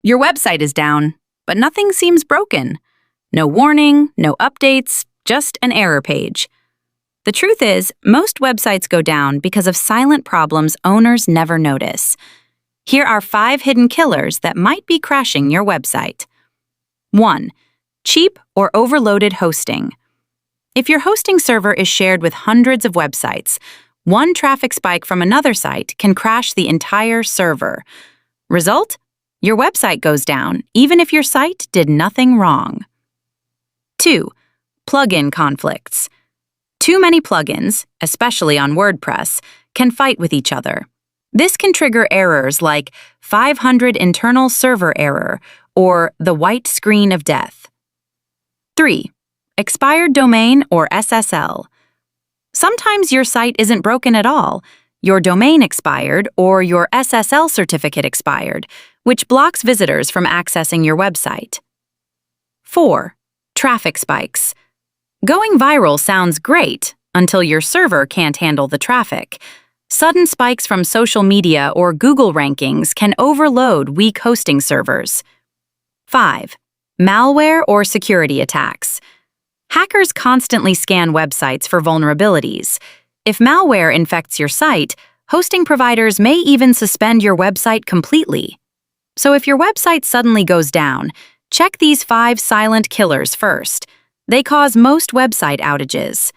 Your website is down, but nothing seems broken. No warning, no updates, just an error page. The truth is, most websites go down because of silent problems owners never notice. Here are 5 hidden killers that might be crashing your website. 1. Cheap or overloaded hosting. If your hosting server is shared with hundreds of websites, one traffic spike from another site can crash the entire server. Result? Your website goes down, even if your site did nothing wrong. 2. Plugin conflicts. Too many plugins, especially on WordPress, can fight with each other. This can trigger errors like 500 internal server error or the white screen of death. 3. Expired domain or SSL. Sometimes your site isn't broken at all. Your domain expired or your SSL certificate expired, which blocks visitors from accessing your website. 4. Traffic spikes. Going viral sounds great until your server can't handle the traffic. Sudden spikes from social media or Google rankings can overload weak hosting servers. 5. Malware or security attacks. Hackers constantly scan websites for vulnerabilities. If malware infects your site, hosting providers may even suspend your website completely. So if your website suddenly goes down, check these 5 silent killers first. They cause most website outages.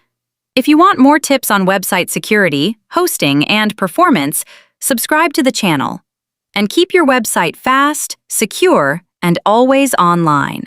If you want more tips on website security, hosting, and performance, subscribe to the channel. And keep your website fast, secure, and always online.